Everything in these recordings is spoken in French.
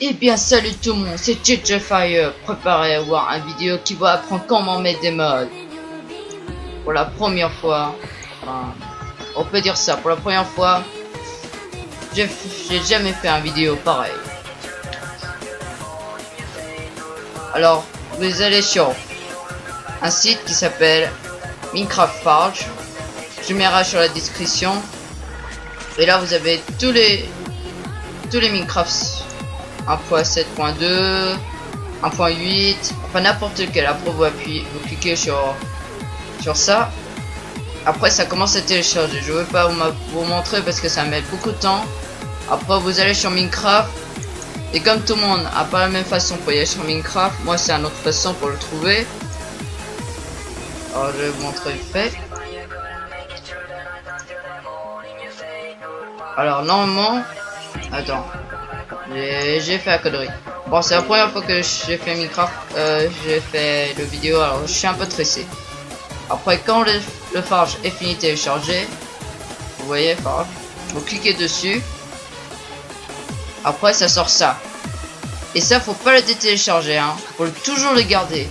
Eh bien salut tout le monde, c'est JJ Fire, préparé à voir une vidéo qui va apprendre comment mettre des mods. Pour la première fois, enfin, on peut dire ça, pour la première fois, j'ai jamais fait une vidéo pareil. Alors, vous allez sur un site qui s'appelle Minecraft Forge, je mettrai sur la description, et là vous avez tous les Minecrafts 1.7.2, 1.8, enfin n'importe lequel. Après vous cliquez sur ça. Après ça commence à télécharger. Je veux pas vous montrer parce que ça met beaucoup de temps. Après vous allez sur Minecraft. Et comme tout le monde a pas la même façon pour y aller sur Minecraft, moi c'est une autre façon pour le trouver. Alors je vais vous montrer le fait. Alors normalement, attends. J'ai fait la connerie. Bon, c'est la première fois que j'ai fait Minecraft, j'ai fait le vidéo, alors je suis un peu stressé. Après, quand le Forge est fini de télécharger, vous voyez Forge, vous cliquez dessus. Après, ça sort ça. Et ça, faut pas le détélécharger, hein. Faut toujours le garder.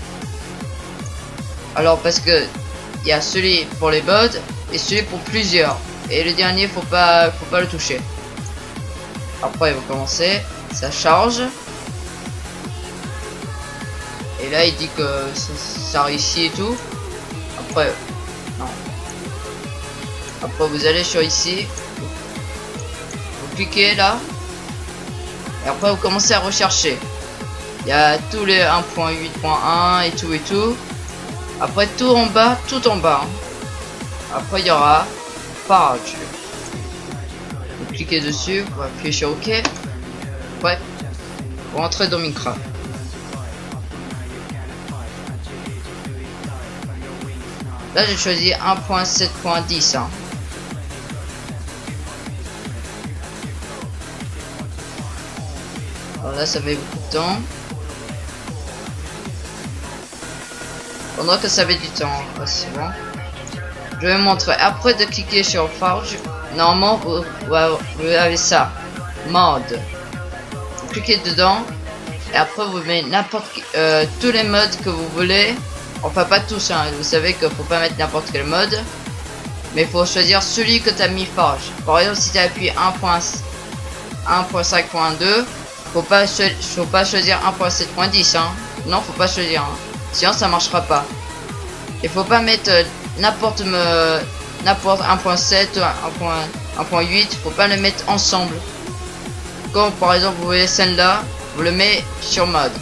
Alors, parce que il y a celui pour les mods et celui pour plusieurs. Et le dernier, faut pas le toucher. Après vous commencez, ça charge. Et là il dit que ça réussit et tout. Après, non. Après vous allez sur ici. Vous cliquez là. Et après vous commencez à rechercher. Il y a tous les 1.8.1 et tout. Après tout en bas. Hein. Après il y aura Forge. Vous cliquez dessus, vous appuyez sur OK. Ouais, vous rentrez dans Minecraft. Là j'ai choisi 1.7.10. Hein. Alors là ça met beaucoup de temps. Pendant que ça met du temps, c'est bon. Je vais vous montrer. Après de cliquer sur Forge, normalement vous avez ça, mode. Vous cliquez dedans et après vous mettez n'importe tous les modes que vous voulez. Enfin pas tous, hein. Vous savez qu'il faut pas mettre n'importe quel mode, mais il faut choisir celui que tu as mis Forge. Par exemple si tu as appuyé 1.5.2, faut pas choisir 1.7.10. Hein. Non, faut pas choisir. Hein. Sinon ça marchera pas. Il faut pas mettre n'importe 1.7, 1.8, faut pas le mettre ensemble. Comme par exemple vous voyez celle-là, vous le mettez sur mode.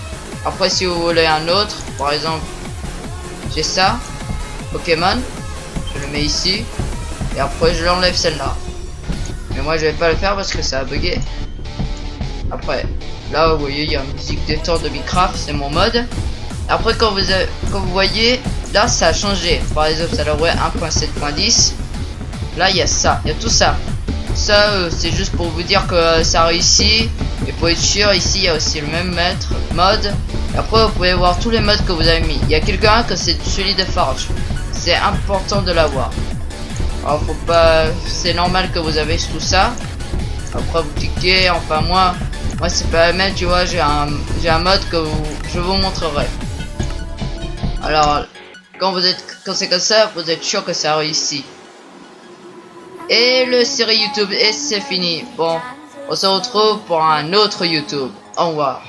Après si vous voulez un autre, par exemple j'ai ça, Pokémon, je le mets ici. Et après je l'enlève celle-là. Mais moi je vais pas le faire parce que ça a bugué. Après, là vous voyez il y a une musique détente de Minecraft, c'est mon mode. Après quand vous voyez, là ça a changé. Par exemple ça aurait 1.7.10. Là il y a ça, il y a tout ça. Ça c'est juste pour vous dire que ça réussit. Et pour être sûr, ici il y a aussi le même mode. Et après vous pouvez voir tous les modes que vous avez mis. Il y a quelqu'un que c'est celui de Forge. C'est important de l'avoir. Alors faut pas, c'est normal que vous avez tout ça. Après vous cliquez, enfin moi c'est pas le même, tu vois, j'ai un mode que je vous montrerai. Alors quand c'est comme ça, vous êtes sûr que ça réussit. Et le série YouTube, et c'est fini. Bon, on se retrouve pour un autre YouTube. Au revoir.